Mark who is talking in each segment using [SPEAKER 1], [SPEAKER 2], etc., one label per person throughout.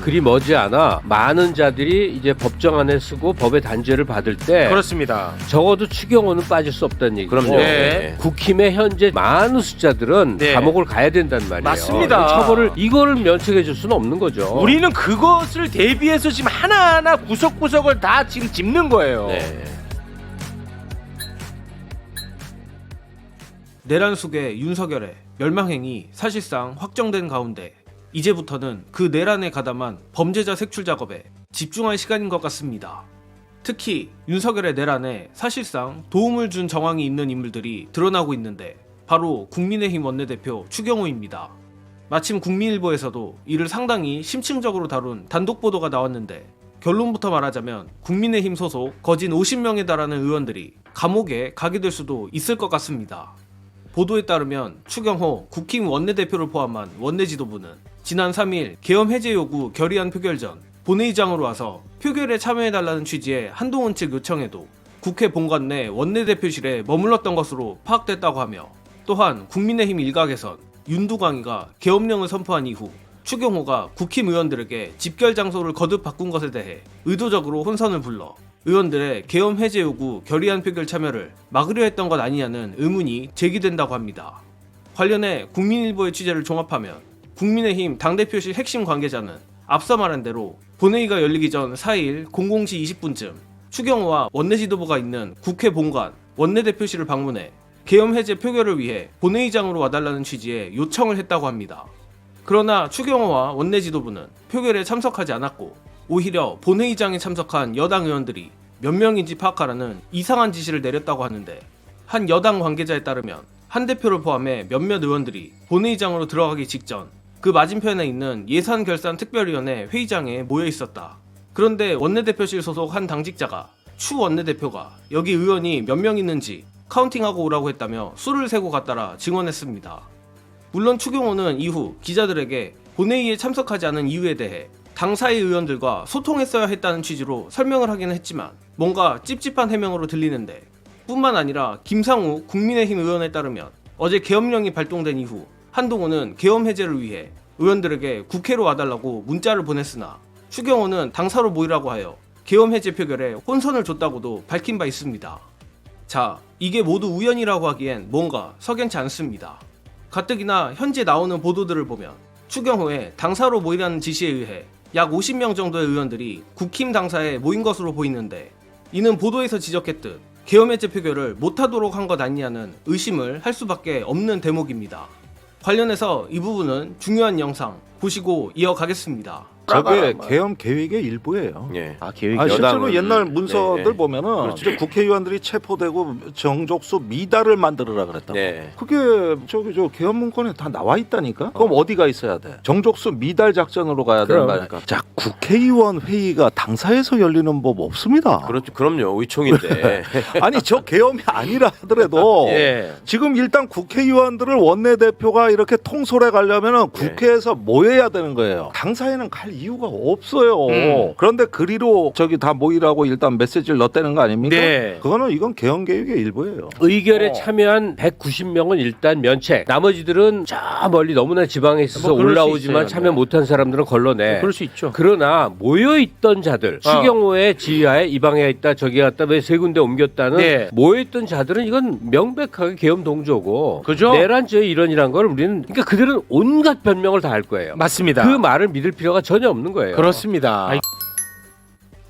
[SPEAKER 1] 그리 머지않아 많은 자들이 이제 법정 안에 쓰고 법의 단죄를 받을 때
[SPEAKER 2] 그렇습니다.
[SPEAKER 1] 적어도 추경호는 빠질 수 없다는 얘기고
[SPEAKER 2] 그럼요. 네.
[SPEAKER 1] 국힘의 현재 많은 숫자들은
[SPEAKER 2] 네.
[SPEAKER 1] 감옥을 가야 된단 말이에요.
[SPEAKER 2] 맞습니다.
[SPEAKER 1] 처벌을 이거를 면책해 줄 수는 없는 거죠.
[SPEAKER 2] 우리는 그것을 대비해서 지금 하나하나 구석구석을 다 지금 짚는 거예요.
[SPEAKER 1] 네.
[SPEAKER 3] 내란 속의 윤석열의 멸망행위 사실상 확정된 가운데 이제부터는 그 내란에 가담한 범죄자 색출 작업에 집중할 시간인 것 같습니다. 특히 윤석열의 내란에 사실상 도움을 준 정황이 있는 인물들이 드러나고 있는데 바로 국민의힘 원내대표 추경호입니다. 마침 국민일보에서도 이를 상당히 심층적으로 다룬 단독 보도가 나왔는데 결론부터 말하자면 국민의힘 소속 거진 50명에 달하는 의원들이 감옥에 가게 될 수도 있을 것 같습니다. 보도에 따르면 추경호 국힘 원내대표를 포함한 원내 지도부는 지난 3일 계엄 해제 요구 결의안 표결 전 본회의장으로 와서 표결에 참여해달라는 취지의 한동훈 측 요청에도 국회 본관 내 원내대표실에 머물렀던 것으로 파악됐다고 하며 또한 국민의힘 일각에선 윤두광이가 계엄령을 선포한 이후 추경호가 국힘 의원들에게 집결 장소를 거듭 바꾼 것에 대해 의도적으로 혼선을 불러 의원들의 계엄 해제 요구 결의안 표결 참여를 막으려 했던 것 아니냐는 의문이 제기된다고 합니다. 관련해 국민일보의 취재를 종합하면 국민의힘 당대표실 핵심 관계자는 앞서 말한 대로 본회의가 열리기 전 4일 00시 20분쯤 추경호와 원내 지도부가 있는 국회 본관 원내대표실을 방문해 계엄 해제 표결을 위해 본회의장으로 와달라는 취지의 요청을 했다고 합니다. 그러나 추경호와 원내 지도부는 표결에 참석하지 않았고 오히려 본회의장에 참석한 여당 의원들이 몇 명인지 파악하라는 이상한 지시를 내렸다고 하는데 한 여당 관계자에 따르면 한 대표를 포함해 몇몇 의원들이 본회의장으로 들어가기 직전 그 맞은편에 있는 예산결산특별위원회 회의장에 모여 있었다. 그런데 원내대표실 소속 한 당직자가 추 원내대표가 여기 의원이 몇 명 있는지 카운팅하고 오라고 했다며 수를 세고 갔다라 증언했습니다. 물론 추경호는 이후 기자들에게 본회의에 참석하지 않은 이유에 대해 당사의 의원들과 소통했어야 했다는 취지로 설명을 하기는 했지만 뭔가 찝찝한 해명으로 들리는데 뿐만 아니라 김상우 국민의힘 의원에 따르면 어제 계엄령이 발동된 이후 한동훈은 계엄 해제를 위해 의원들에게 국회로 와달라고 문자를 보냈으나 추경호는 당사로 모이라고 하여 계엄 해제 표결에 혼선을 줬다고도 밝힌 바 있습니다. 자, 이게 모두 우연이라고 하기엔 뭔가 석연치 않습니다. 가뜩이나 현재 나오는 보도들을 보면 추경호의 당사로 모이라는 지시에 의해 약 50명 정도의 의원들이 국힘 당사에 모인 것으로 보이는데 이는 보도에서 지적했듯 계엄 해제 표결을 못하도록 한 것 아니냐는 의심을 할 수밖에 없는 대목입니다. 관련해서 이 부분은 중요한 영상 보시고 이어가겠습니다.
[SPEAKER 4] 저게 계엄 계획의 일부예요.
[SPEAKER 1] 예.
[SPEAKER 2] 계획
[SPEAKER 4] 실제로 옛날 문서들
[SPEAKER 1] 네.
[SPEAKER 4] 보면은
[SPEAKER 1] 그렇죠.
[SPEAKER 4] 이제 국회의원들이 체포되고 정족수 미달을 만들으라 그랬다고.
[SPEAKER 1] 네.
[SPEAKER 4] 그게 저 계엄 문건에 다 나와 있다니까. 그럼 어디가 있어야 돼? 정족수 미달 작전으로 가야 되는
[SPEAKER 1] 그럼.
[SPEAKER 4] 거 아닙니까? 자, 국회의원 회의가 당사에서 열리는 법 없습니다.
[SPEAKER 1] 그렇죠. 그럼요. 의총인데.
[SPEAKER 4] 아니 저 계엄이 아니라 하더라도
[SPEAKER 1] 예.
[SPEAKER 4] 지금 일단 국회의원들을 원내대표가 이렇게 통솔해 가려면은 국회에서 모여야 되는 거예요. 당사에는 갈 이유가 없어요. 그런데 그리로 저기 다 모이라고 일단 메시지를 넣었다는 거 아닙니까?
[SPEAKER 2] 네.
[SPEAKER 4] 그거는 이건 계엄 계획의 일부예요.
[SPEAKER 1] 의결에 참여한 190명은 일단 면책. 나머지들은 저 멀리 너무나 지방에 있어서
[SPEAKER 2] 뭐 그럴 수
[SPEAKER 1] 올라오지만
[SPEAKER 2] 있어요.
[SPEAKER 1] 참여 못한 사람들은 걸러내.
[SPEAKER 2] 그럴 수 있죠.
[SPEAKER 1] 그러나 모여있던 자들, 추경호의 지휘하에 이 방에 있다 저기 갔다 왜 세 군데 옮겼다는
[SPEAKER 2] 네.
[SPEAKER 1] 모여있던 자들은 이건 명백하게 계엄 동조고
[SPEAKER 2] 그죠?
[SPEAKER 1] 내란죄의 일원이란 걸 우리는 그러니까 그들은 온갖 변명을 다 할 거예요.
[SPEAKER 2] 맞습니다.
[SPEAKER 1] 그 말을 믿을 필요가 전혀 없는 거예요.
[SPEAKER 2] 그렇습니다.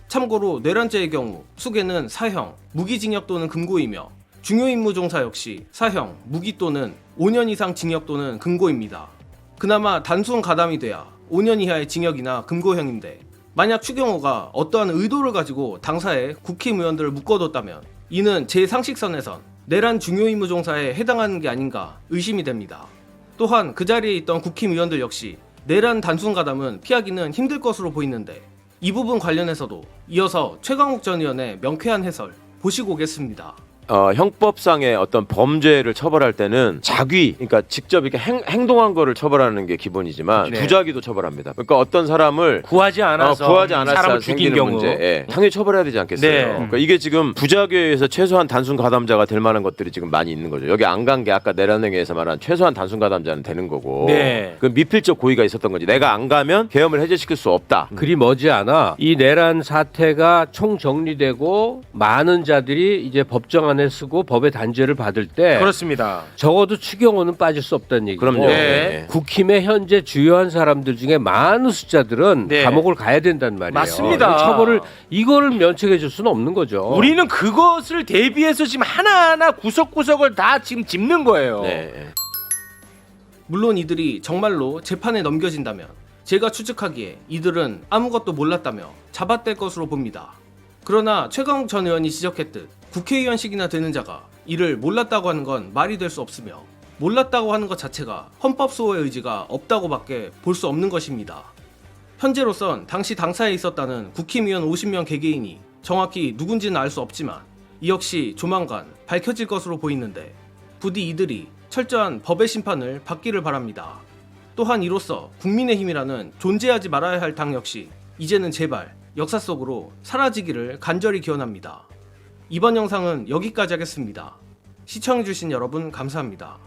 [SPEAKER 3] 참고로 내란죄의 경우 수괴는 사형, 무기징역 또는 금고이며 중요임무종사 역시 사형, 무기 또는 5년 이상 징역 또는 금고입니다. 그나마 단순 가담이 돼야 5년 이하의 징역이나 금고형인데 만약 추경호가 어떠한 의도를 가지고 당사에 국힘 의원들을 묶어뒀다면 이는 제 상식선에선 내란 중요임무종사에 해당하는 게 아닌가 의심이 됩니다. 또한 그 자리에 있던 국힘 의원들 역시 내란 단순 가담은 피하기는 힘들 것으로 보이는데 이 부분 관련해서도 이어서 최강욱 전 의원의 명쾌한 해설 보시고 오겠습니다.
[SPEAKER 5] 형법상의 어떤 범죄를 처벌할 때는 자귀, 그러니까 직접 이렇게 행동한 거를 처벌하는 게 기본이지만
[SPEAKER 2] 네.
[SPEAKER 5] 부작위도 처벌합니다. 그러니까 어떤 사람을
[SPEAKER 2] 구하지 않아서
[SPEAKER 5] 사람을
[SPEAKER 2] 사람을 죽인 경우.
[SPEAKER 5] 문제, 예. 당연히 처벌해야 되지 않겠어요.
[SPEAKER 2] 네.
[SPEAKER 5] 그러니까 이게 지금 부작위에 의해서 최소한 단순 가담자가 될 만한 것들이 지금 많이 있는 거죠. 여기 안 간 게 아까 내란행위에서 말한 최소한 단순 가담자는 되는 거고,
[SPEAKER 2] 네.
[SPEAKER 5] 그 미필적 고의가 있었던 거지. 내가 안 가면 계엄을 해제시킬 수 없다.
[SPEAKER 1] 그리 머지않아 이 내란 사태가 총정리되고 많은 자들이 이제 법정안에 쓰고 법의 단죄를 받을 때
[SPEAKER 2] 그렇습니다.
[SPEAKER 1] 적어도 추경호는 빠질 수 없다는 얘기고
[SPEAKER 5] 그럼요.
[SPEAKER 2] 네.
[SPEAKER 1] 국힘의 현재 주요한 사람들 중에 많은 숫자들은
[SPEAKER 2] 네.
[SPEAKER 1] 감옥을 가야 된단 말이에요.
[SPEAKER 2] 맞습니다.
[SPEAKER 1] 처벌을 이거를 면책해 줄 수는 없는 거죠.
[SPEAKER 2] 우리는 그것을 대비해서 지금 하나하나 구석구석을 다 지금 짚는 거예요.
[SPEAKER 5] 네.
[SPEAKER 3] 물론 이들이 정말로 재판에 넘겨진다면 제가 추측하기에 이들은 아무것도 몰랐다며 잡아뗄 것으로 봅니다. 그러나 최강욱 전 의원이 지적했듯 국회의원식이나 되는 자가 이를 몰랐다고 하는 건 말이 될 수 없으며 몰랐다고 하는 것 자체가 헌법 수호의 의지가 없다고밖에 볼 수 없는 것입니다. 현재로선 당시 당사에 있었다는 국힘의원 50명 개개인이 정확히 누군지는 알 수 없지만 이 역시 조만간 밝혀질 것으로 보이는데 부디 이들이 철저한 법의 심판을 받기를 바랍니다. 또한 이로써 국민의힘이라는 존재하지 말아야 할 당 역시 이제는 제발 역사 속으로 사라지기를 간절히 기원합니다. 이번 영상은 여기까지 하겠습니다. 시청해주신 여러분 감사합니다.